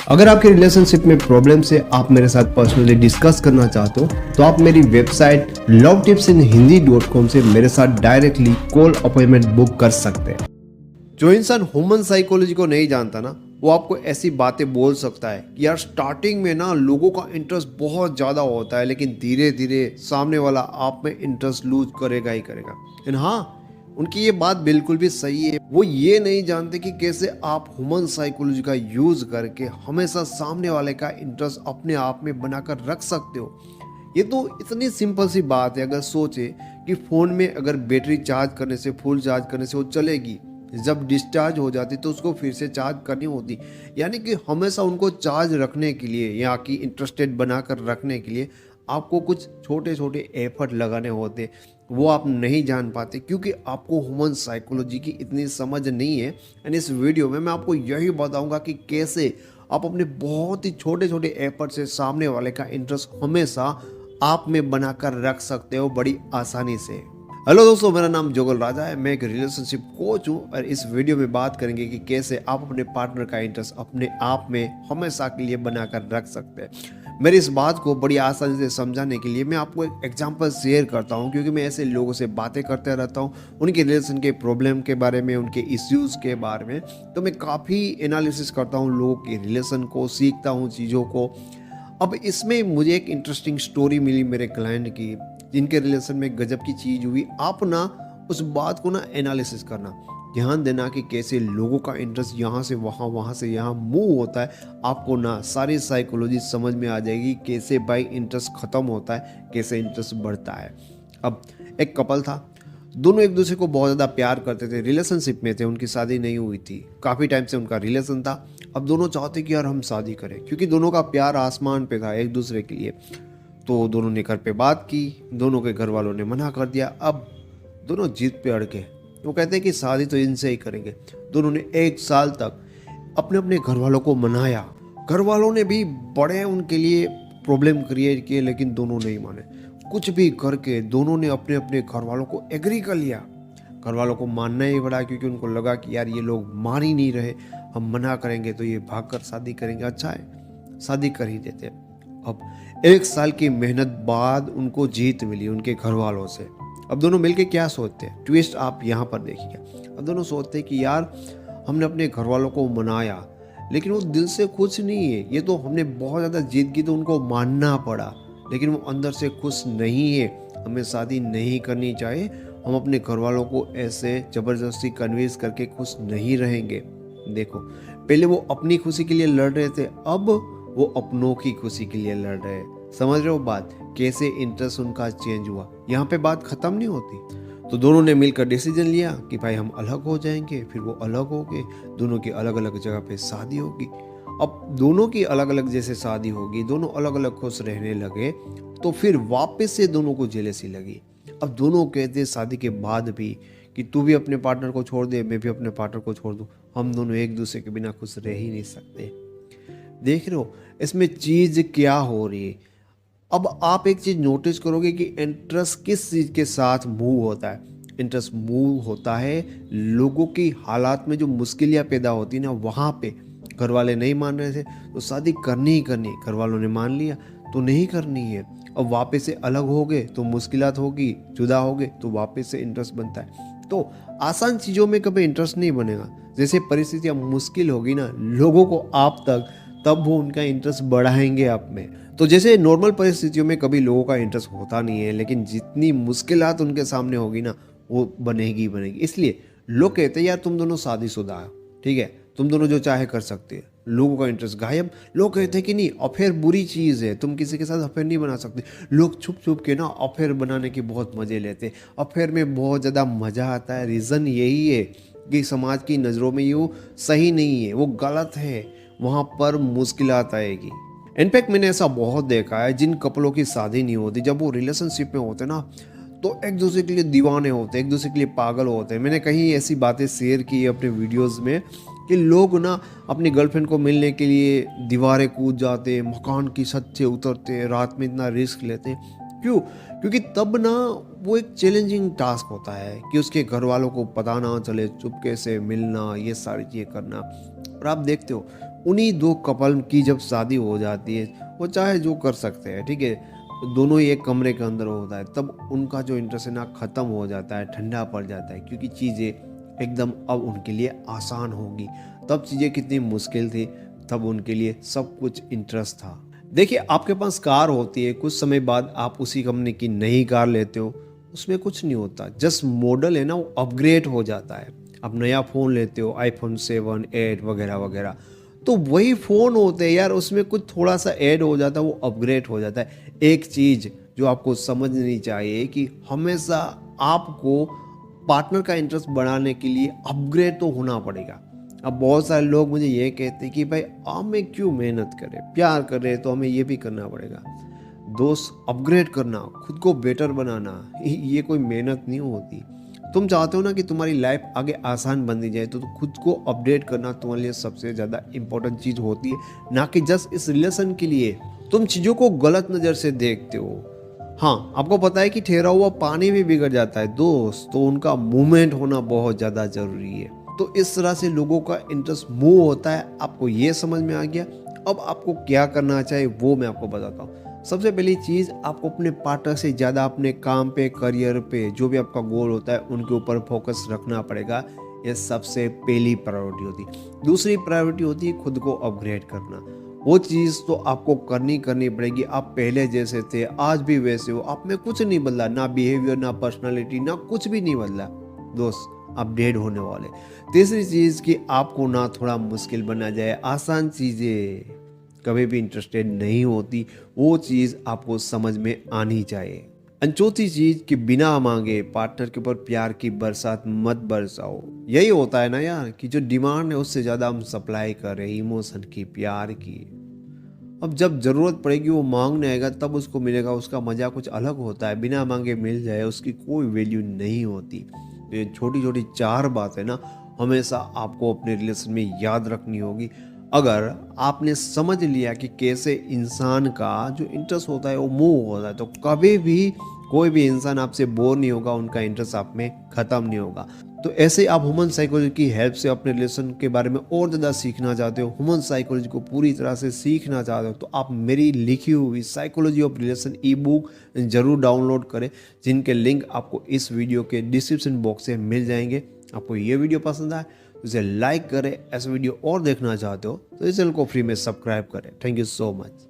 अगर आपके रिलेशनशिप में प्रॉब्लम से आप मेरे साथ पर्सनली डिस्कस करना चाहते हो तो आप मेरी वेबसाइट lovetipsinhindi.com से मेरे साथ डायरेक्टली कॉल अपॉइंटमेंट बुक कर सकते हैं। जो इंसान ह्यूमन साइकोलॉजी को नहीं जानता ना, वो आपको ऐसी बातें बोल सकता है कि यार स्टार्टिंग में ना लोगों का इंटरेस्ट बहुत ज़्यादा होता है, लेकिन धीरे धीरे सामने वाला आप में इंटरेस्ट लूज करेगा ही करेगा। एंड हाँ, उनकी ये बात बिल्कुल भी सही है। वो ये नहीं जानते कि कैसे आप ह्यूमन साइकोलॉजी का यूज करके हमेशा सामने वाले का इंटरेस्ट अपने आप में बनाकर रख सकते हो। ये तो इतनी सिंपल सी बात है। अगर सोचे कि फ़ोन में अगर बैटरी चार्ज करने से, फुल चार्ज करने से वो चलेगी, जब डिस्चार्ज हो जाती तो उसको फिर से चार्ज करनी होती। यानी कि हमेशा उनको चार्ज रखने के लिए या कि इंटरेस्टेड बनाकर रखने के लिए आपको कुछ छोटे छोटे एफर्ट लगाने होते। वो आप नहीं जान पाते क्योंकि आपको ह्यूमन साइकोलॉजी की इतनी समझ नहीं है। एंड इस वीडियो में मैं आपको यही बताऊंगा कि कैसे आप अपने बहुत ही छोटे छोटे एफर्ट से सामने वाले का इंटरेस्ट हमेशा आप में बनाकर रख सकते हो बड़ी आसानी से। हेलो दोस्तों, मेरा नाम जोगल राजा है। मैं एक रिलेशनशिप कोच हूँ और इस वीडियो में बात करेंगे कि कैसे आप अपने पार्टनर का इंटरेस्ट अपने आप में हमेशा के लिए बनाकर रख सकते हैं। मेरी इस बात को बड़ी आसानी से समझाने के लिए मैं आपको एक एग्जांपल शेयर करता हूँ, क्योंकि मैं ऐसे लोगों से बातें करते रहता हूँ, उनके रिलेशन के प्रॉब्लम के बारे में, उनके इश्यूज़ के बारे में। तो मैं काफ़ी एनालिसिस करता हूँ लोगों के रिलेशन को, सीखता हूँ चीज़ों को। अब इसमें मुझे एक इंटरेस्टिंग स्टोरी मिली मेरे क्लाइंट की, जिनके रिलेशन में गजब की चीज़ हुई। आप ना उस बात को ना एनालिसिस करना, ध्यान देना कि कैसे लोगों का इंटरेस्ट यहाँ से वहाँ, वहाँ से यहाँ मूव होता है। आपको ना सारी साइकोलॉजी समझ में आ जाएगी, कैसे भाई इंटरेस्ट ख़त्म होता है, कैसे इंटरेस्ट बढ़ता है। अब एक कपल था, दोनों एक दूसरे को बहुत ज़्यादा प्यार करते थे, रिलेशनशिप में थे, उनकी शादी नहीं हुई थी, काफ़ी टाइम से उनका रिलेशन था। अब दोनों चाहते कि यार हम शादी करें, क्योंकि दोनों का प्यार आसमान पे था एक दूसरे के लिए। तो दोनों ने घर पे बात की, दोनों के घर वालों ने मना कर दिया। अब दोनों जिद पे अड़ गए, वो कहते हैं कि शादी तो इनसे ही करेंगे। दोनों ने 1 साल तक अपने अपने घर वालों को मनाया, घर वालों ने भी बड़े उनके लिए प्रॉब्लम क्रिएट किए, लेकिन दोनों नहीं माने। कुछ भी करके दोनों ने अपने अपने घर वालों को एग्री कर लिया। घर वालों को मानना ही पड़ा, क्योंकि उनको लगा कि यार ये लोग मान ही नहीं रहे, हम मना करेंगे तो ये भागकर शादी करेंगे, अच्छा है शादी कर ही देते। अब 1 साल की मेहनत बाद उनको जीत मिली उनके घर वालों से। अब दोनों मिलके क्या सोचते हैं, ट्विस्ट आप यहाँ पर देखिए। अब दोनों सोचते हैं कि यार हमने अपने घर वालों को मनाया, लेकिन वो दिल से खुश नहीं है। ये तो हमने बहुत ज़्यादा जिद की तो उनको मानना पड़ा, लेकिन वो अंदर से खुश नहीं है। हमें शादी नहीं करनी चाहिए, हम अपने घर वालों को ऐसे ज़बरदस्ती कन्विंस करके खुश नहीं रहेंगे। देखो, पहले वो अपनी खुशी के लिए लड़ रहे थे, अब वो अपनों की खुशी के लिए लड़ रहे हैं। समझ रहे हो बात, कैसे इंटरेस्ट उनका चेंज हुआ। यहाँ पे बात खत्म नहीं होती। तो दोनों ने मिलकर डिसीजन लिया कि भाई हम अलग हो जाएंगे। फिर वो अलग हो गए, दोनों की अलग अलग जगह पे शादी होगी। अब दोनों की अलग अलग जैसे शादी होगी, दोनों अलग अलग खुश रहने लगे, तो फिर वापस से दोनों को जेलसी लगी। अब दोनों कहते शादी के बाद भी कि तू भी अपने पार्टनर को छोड़ दे, मैं भी अपने पार्टनर को छोड़ दूँ, हम दोनों एक दूसरे के बिना खुश रह ही नहीं सकते। देख रहे हो इसमें चीज़ क्या हो रही है। अब आप एक चीज़ नोटिस करोगे कि इंटरेस्ट किस चीज़ के साथ मूव होता है। इंटरेस्ट मूव होता है लोगों की हालात में जो मुश्किलें पैदा होती ना, वहाँ पे। घर वाले नहीं मान रहे थे तो शादी करनी ही करनी, घर वालों ने मान लिया तो नहीं करनी है। अब वापस से अलग हो गए तो मुश्किलात होगी, जुदा हो गए तो वापस से इंटरेस्ट बनता है। तो आसान चीज़ों में कभी इंटरेस्ट नहीं बनेगा। जैसे परिस्थितियाँ मुश्किल होगी ना लोगों को आप तक, तब वो उनका इंटरेस्ट बढ़ाएंगे आप में। तो जैसे नॉर्मल परिस्थितियों में कभी लोगों का इंटरेस्ट होता नहीं है, लेकिन जितनी मुश्किलात उनके सामने होगी ना, वो बनेगी बनेगी। इसलिए लोग कहते हैं यार तुम दोनों शादीशुदा हो, ठीक है, तुम दोनों जो चाहे कर सकते हैं। लोगों का इंटरेस्ट गायब। लोग कहते हैं कि नहीं, अफेयर बुरी चीज़ है, तुम किसी के साथ अफेयर नहीं बना सकते। लोग छुप छुप के ना अफेयर बनाने के बहुत मज़े लेते हैं। अफेयर में बहुत ज़्यादा मज़ा आता है। रीज़न यही है कि समाज की नज़रों में ये सही नहीं है, वो गलत है, वहाँ पर मुश्किलात आएगी। इनफैक्ट मैंने ऐसा बहुत देखा है, जिन कपलों की शादी नहीं होती, जब वो रिलेशनशिप में होते ना, तो एक दूसरे के लिए दीवाने होते, एक दूसरे के लिए पागल होते हैं। मैंने कहीं ऐसी बातें शेयर की है अपने वीडियोस में कि लोग ना अपनी गर्लफ्रेंड को मिलने के लिए दीवारें कूद जाते, मकान की छत से उतरते, रात में इतना रिस्क लेते हैं। क्यों? क्योंकि तब ना वो एक चैलेंजिंग टास्क होता है कि उसके घर वालों को पता ना चले, चुपके से मिलना, ये सारी चीज़ें करना। और आप देखते हो उन्हीं दो कपल की जब शादी हो जाती है, वो चाहे जो कर सकते हैं, ठीक है, दोनों ही एक कमरे के अंदर होता है, तब उनका जो इंटरेस्ट है ना ख़त्म हो जाता है, ठंडा पड़ जाता है, क्योंकि चीज़ें एकदम अब उनके लिए आसान होगी। तब चीज़ें कितनी मुश्किल थी, तब उनके लिए सब कुछ इंटरेस्ट था। देखिए, आपके पास कार होती है, कुछ समय बाद आप उसी कंपनी की नई कार लेते हो, उसमें कुछ नहीं होता, जस्ट मॉडल है ना वो अपग्रेड हो जाता है। आप नया फ़ोन लेते हो, आईफोन 7, 8 वगैरह वगैरह, तो वही फ़ोन होते हैं यार, उसमें कुछ थोड़ा सा ऐड हो जाता है, वो अपग्रेड हो जाता है। एक चीज़ जो आपको समझनी चाहिए कि हमेशा आपको पार्टनर का इंटरेस्ट बढ़ाने के लिए अपग्रेड तो होना पड़ेगा। अब बहुत सारे लोग मुझे ये कहते हैं कि भाई हमें क्यों मेहनत करें, प्यार कर रहे हैं तो हमें ये भी करना पड़ेगा। दोस्त, अपग्रेड करना, खुद को बेटर बनाना, ये कोई मेहनत नहीं होती। तुम चाहते हो ना कि तुम्हारी लाइफ आगे आसान बनती जाए, तो खुद को अपडेट करना तुम्हारे लिए सबसे ज़्यादा इंपॉर्टेंट चीज़ होती है, ना कि जस्ट इस रिलेशन के लिए तुम चीज़ों को गलत नज़र से देखते हो। हाँ, आपको पता है कि ठहरा हुआ पानी भी बिगड़ जाता है दोस्त, तो उनका मूवमेंट होना बहुत ज़्यादा ज़रूरी है। तो इस तरह से लोगों का इंटरेस्ट मूव होता है। आपको ये समझ में आ गया। अब आपको क्या करना चाहिए वो मैं आपको बताता हूँ। सबसे पहली चीज़, आपको अपने पार्टनर से ज़्यादा अपने काम पे, करियर पे, जो भी आपका गोल होता है उनके ऊपर फोकस रखना पड़ेगा। ये सबसे पहली प्रायोरिटी होती है। दूसरी प्रायोरिटी होती है खुद को अपग्रेड करना। वो चीज़ तो आपको करनी पड़ेगी। आप पहले जैसे थे आज भी वैसे हो, आप में कुछ नहीं बदला, ना बिहेवियर, ना पर्सनालिटी, ना कुछ भी नहीं बदला दोस्त, अपडेट होने वाले। तीसरी चीज़ कि आपको ना थोड़ा मुश्किल बना जाए, आसान चीज़ें कभी भी इंटरेस्टेड नहीं होती, वो चीज़ आपको समझ में आनी चाहिए। चौथी चीज़ कि बिना मांगे पार्टनर के ऊपर प्यार की बरसात मत बरसाओ। यही होता है ना यार कि जो डिमांड है उससे ज़्यादा हम सप्लाई कर रहे हैं, इमोशन की, प्यार की। अब जब ज़रूरत पड़ेगी वो मांगने आएगा तब उसको मिलेगा, उसका मज़ा कुछ अलग होता है। बिना मांगे मिल जाए उसकी कोई वैल्यू नहीं होती। तो ये छोटी छोटी 4 बातें ना हमेशा आपको अपने रिलेशन में याद रखनी होगी। अगर आपने समझ लिया कि कैसे इंसान का जो इंटरेस्ट होता है वो मूव होता है, तो कभी भी कोई भी इंसान आपसे बोर नहीं होगा, उनका इंटरेस्ट आप में ख़त्म नहीं होगा। तो ऐसे आप ह्यूमन साइकोलॉजी की हेल्प से अपने रिलेशन के बारे में और ज़्यादा सीखना चाहते हो, ह्यूमन साइकोलॉजी को पूरी तरह से सीखना चाहते हो, तो आप मेरी लिखी हुई psychology of relation E book ज़रूर डाउनलोड करें, जिनके लिंक आपको इस वीडियो के डिस्क्रिप्शन बॉक्स से मिल जाएंगे। आपको ये वीडियो पसंद आए तो इसे लाइक करें, ऐसे वीडियो और देखना चाहते हो तो इस चैनल को फ्री में सब्सक्राइब करें। Thank you so much.